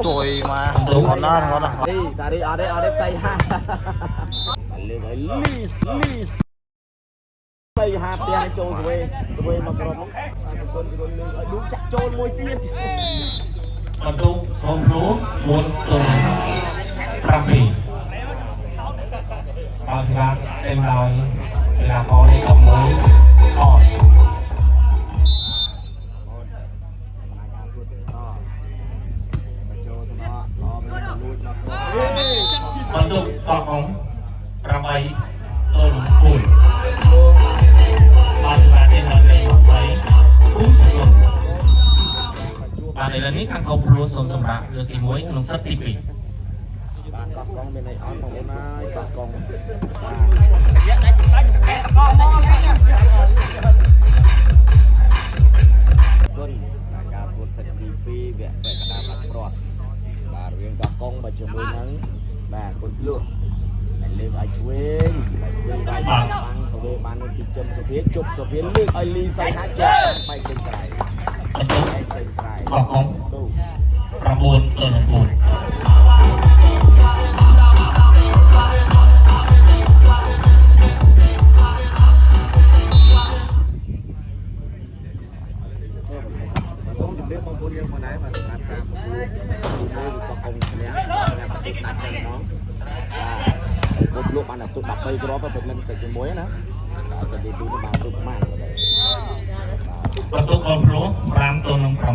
Trời mà ngon đó ngon đó đi ta đi ở đây xây ha lên ấy lì xây ha tiền cho rồi mà còn con đúng chặt trôn môi tiên បន្ទុកកូនគ្រូ4ទៅ7បើស្រាប់តែមកដោយកីឡាករនេះ11អត់បន្ទុកកកង8ទៅ4បើស្រាប់តែមកលេង20គូសគុណបាទឥឡូវនេះខាងកូនគ្រូសូមសម្រាប់លើកទី1ក្នុងសិតទី2បាទកកងមានអីអត់បងប្អូនណាកកងគុណការពួតសិតទី2វគ្គបេក្ខតាបាត់ព្រាត់បាទរៀងកកងបើជាមួយនឹងបាទគុណលក់តែលើកឲ្យឆ្វេងបាយបាំងសវេបាននៅទីចំសុភាជប់សុភាលើកឲ្យលីសៃណាជាប់បែកចេញក្រៅ បន្ទុកកកង9ទៅ9សូមជម្រាបបងប្អូនយើងមកដែរបាទសម្រាប់ការប្រកួតទី1កកងឈ្នះអ្នកប្រកួតដាច់តែម្ដងបាទលោកបានទុក13គ្រាប់ទៅនឹងសិតជាមួយណាបាទសិតទី2នេះបានទុកម៉ានបាទបន្ទុកកូនគ្រូ5ទៅនឹង9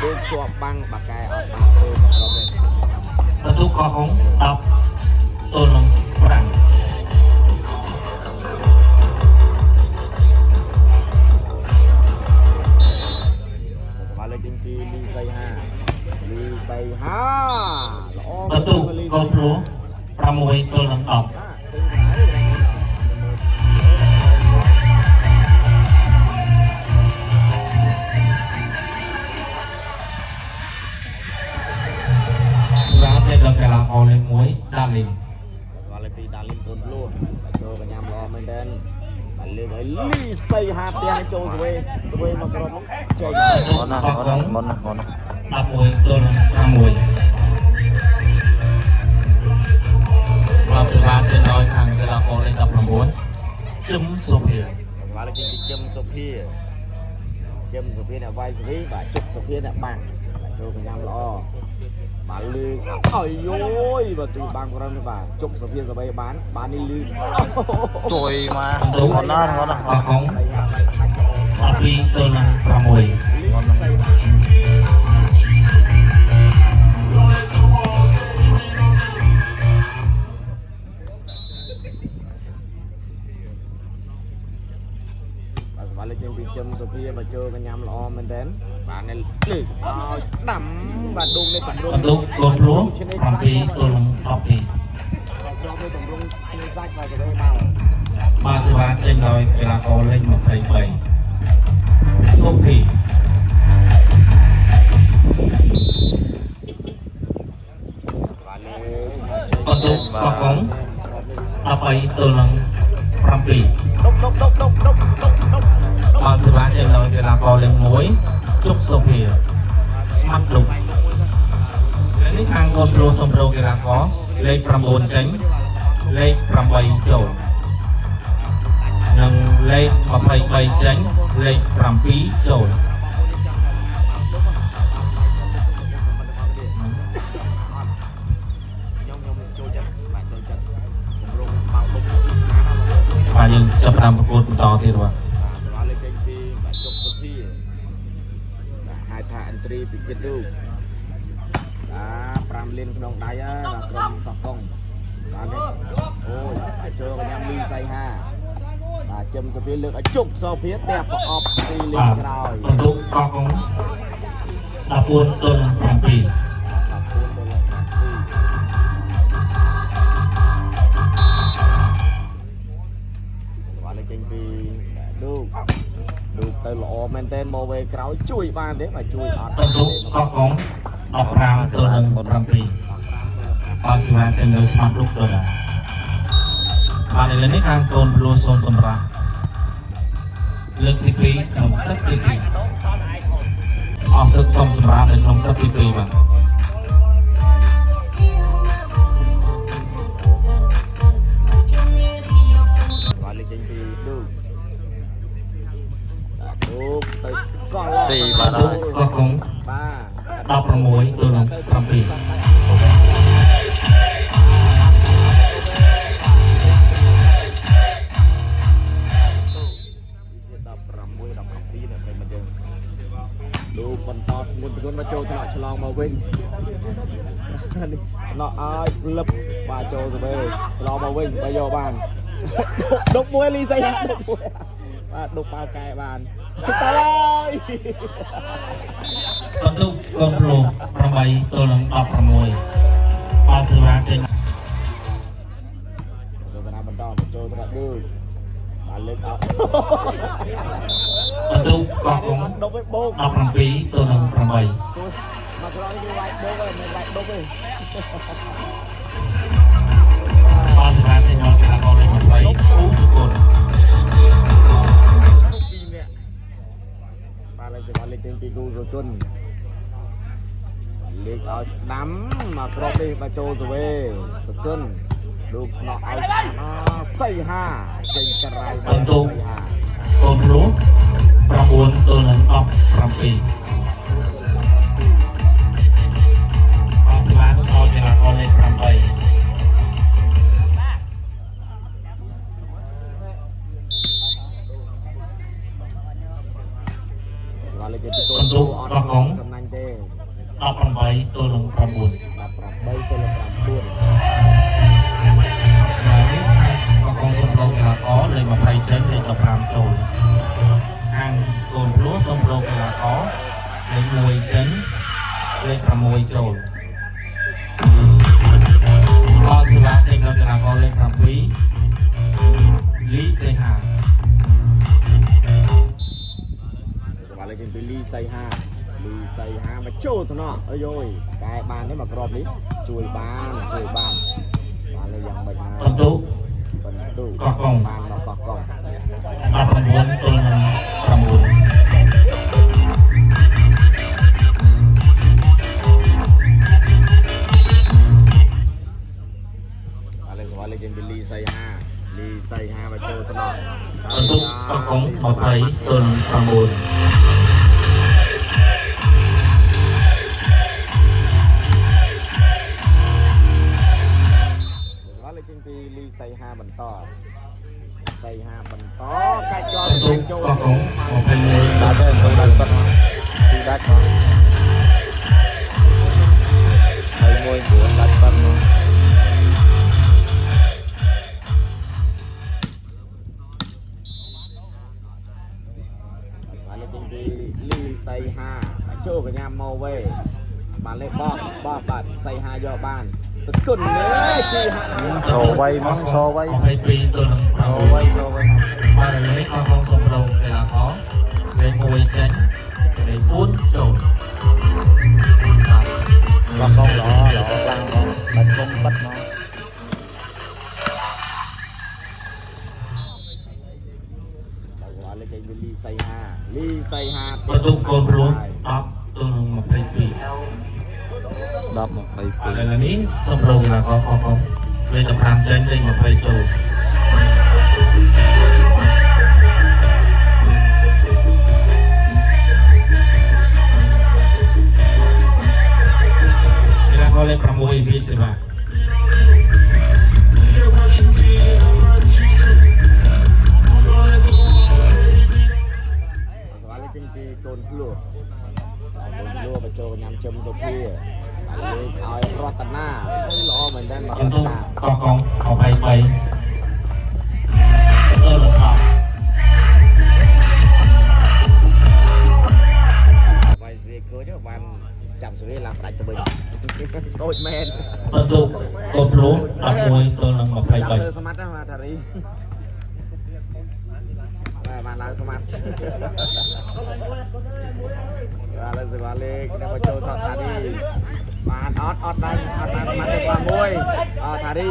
ដូចជាប់បាំងបាកែអត់បានទេបងប្អូនបន្ទុកកកង10ទៅនឹង5សម្រាប់លេខទី2លីសៃហាល្អបន្ទុកកូនគ្រូ6ទៅនឹង10ដល់កីឡាករលេខ1ដាលីនស្វាលេខ2ដាលីនកូនភ្លោះចូលកញ្ញាំល្អមែនទេបានលើកឲ្យលីសៃហាផ្ទះចូលស្វេមកក្រុមចេញngon đó ngon đó ngon đó 11ទៅនឹង6បាទសម្រាប់ទៅដល់ខាងកីឡាករលេខ19ជឹមសុភាស្វាលេខទីជឹមសុភាអ្នកវាយសេរីបាទជុកសុភាអ្នកបាំងចូលកញ្ញាំល្អបានលឺអើយយយបើទីបាំងក្រុមនេះបាទជុកសុភាសបីបាននេះលឺ Trời mà ngon đó ngon đó កកង12ទៅនឹង6បាទលេខទីជឹមសុភាបើចូលកញ្ញាំល្អមែនទេបាទនេះលឺឲ្យស្ដាំបាទដងនេះតម្រង់បន្ទុកកូនភ្លោះ7ទៅនឹង12ក្រុមនេះតម្រង់គ្នាសាច់បាទទៅមកបាទសេវាចេញដោយកីឡាករលេខ23សុភីបន្ទុកកកង13ទៅនឹង7បាទសេវាចេញដោយកីឡាករលេខ1ជុកសុភាស្មាត់លុកនេះខាងកូនប្រូសម្រូកីឡាករលេខ9ចេញលេខ8ចូលនិងលេខ23ចេញលេខ7ចូលបាទយើងចាប់ផ្ដើមប្រកួតបន្តទៀតបាទលេខទី2បាទជុកសុភាហៅថាអន្ត្រីពីគិតទូ5លានក្នុងដៃបាទក្រុមកកងបាទនេះអូយអាចចូលកញ្ញាំលីសៃហាបាទជឹមសុភាលើកឲ្យជុកសុភាផ្ទះប្រអប់ទីលេខក្រោយបន្ទុកកកង14ទៅនឹង7បាទលេខទី2ឌូទៅល្អមែនទែនមកវេជួយបានទេបាទជួយអត់បន្ទុកកកង15ទៅនឹង7 បើសិវាចេញលើស្មាត់លុកដុល្លារបាទឥឡូវនេះខាងកូនប្លូសូនសម្រាប់លើកទី2ក្នុងសិតទី2អស់សិតសុំសម្រាប់នៅក្នុងសិតទី2បាទបាទលេខចេញពីឌូទៅកោះ ស៊ីបាទ កោះកុង បាទ 16ទៅនឹង7 ดูបន្តធ្ងន់ធ្ងរមកចូលថ្នាក់ឆ្លងមកវិញណោះឲ្យលឹបបាទចូលទៅវិញឆ្លងមកវិញបើយកបានដុកមួយលីសៃហាដុកមួយបាទដុកបាល់កែបានតើឡើយ បន្ទុកកូនប្លូ8ទល់នឹង16បើសិវាចេញ ទស្សនាបន្តមកចូលថ្នាក់ឌូបាទលើកអត់ បន្ទុកកោះកុង ដុកវិញបោក 17ទល់នឹង8 មកក្រោយគឺវាយដុកហើយមិនវាយដុកទេ បើសិវាចេញមកកីឡាករលេខ20គូសុគន្ធ 2នាក់បាទលេខសេវាលេខចេញពីគូសុគន្ធលេខឲ្យស្ដាំមកក្រោយនេះមកចូលទៅវិញសុគន្ធលោកថ្នាក់ឲ្យស្ដាំសៃហាចេញក្រៅ បន្ទុកកូនប្លូ9ទល់នឹង17បើសិវាទៅឲ្យកីឡាករលេខ8 ស្វាលេខពីកូនទូអត់សំណាញ់ទេ 18ទល់នឹង9 18ទៅលើ9 ហើយកោះកុងសម្រងកីឡាករលេខ20ចេញលេខ15ចូលខាងកូនប្លូសម្រងកីឡាករលេខ1ចេញលេខ6ចូលបើសិវាចេញដល់កីឡាករលេខ7លីសេហា ស្វាលេខពីលីសៃហាមកចូលទៅណោះអើយយកែបានទេមកក្របនេះជួយបានបាទលេខយ៉ាងមិនណា បន្ទុក កោះកុង បានមកកោះកុង 19ទល់នឹង9 បាទលេខស្វាលេខពីលីសៃហាមកចូលទៅណោះ បន្ទុកកោះកុង20ទល់នឹង9 ចេញពីលីសៃហាបន្តកាច់ចូល បន្ទុក ចូល កោះកុង21 បាទទៅដល់បាត់ទីដាច់មកហើយមួយ4ដាច់បាត់មក បាទលេខចេញពីលីសៃហាចូលកញ្ញាមកវិញបាទលេខបោះបាទសៃហាយកបានសគុណនេះជីហា ឈរវៃមកឈរវៃ 22ទល់នឹង ឈរវៃឈរវៃ បាទឥឡូវនេះកោះកុងសម្រងកីឡាករលេខ1ចេញលេខ4ចូល បាទកោះកុងល្អខ្លាំងមកបាច់គុំបាត់មក បាទស្វាលេខចេញពីលីសៃហា បន្ទុកកូនប្លូ10ទល់នឹង22 10 ឥឡូវនេះសម្រងកីឡាករកោះកុងលេខ15ចេញលេខ20ចូលកីឡាករលេខ6វិសេវា ស្វាលេខចេញពីកូនភ្លួបញ្ចូលញ៉ាំជឹមសុភាបាទលេខឲ្យរតនាល្អមែនតើរ បន្ ត ទុក នា កោះកុង23ទៅនឹង10 វាយស្វាគោចបានចាប់ស្វាឡើងផ្ដាច់ទៅវិញកូចមែន បន្ទុកកូនប្លូ11ទល់នឹង ឡើងលើសមត្ថណាបាទថារីបានឡើងសមត្ថបាទលើសេវាលេខនៅបញ្ចូលថតថានេះ បានអត់បានស្មាត់ទេ6ថារី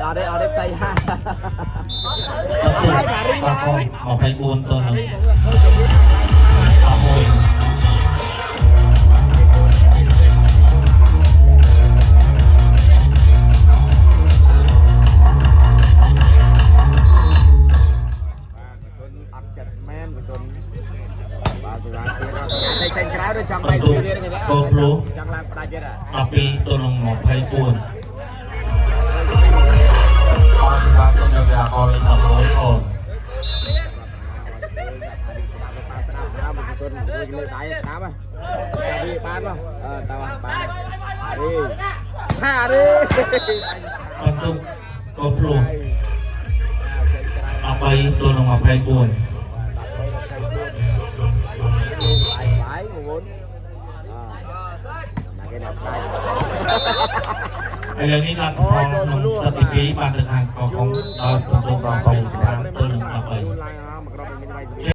អត់ទេផ្សៃហាថារីណា 24 ទៅនឹង11 អត់ចិត្តមែនគុណបាទសម្រាប់ទៀតតែចេញក្រៅទៅចង់ដៃពីទៀតហ្នឹងចង់ឡើងផ្ដាច់ទៀត12 ទៅនឹង 24 អរសម្រាប់ទៅនៅវាអរលេខ11អូន គុណលើដៃស្ដាប់ចាវាបានបងតើបានហារី បន្ទុកកូនព្រួ13 ទៅនឹង 24 បាយបងប្អូនគេដាក់បាយ ឥឡូវនេះឡើងស្ពងក្នុងសិតទី2បានទៅខាងកងដោយបន្ទុកដល់7 ទៅនឹង 13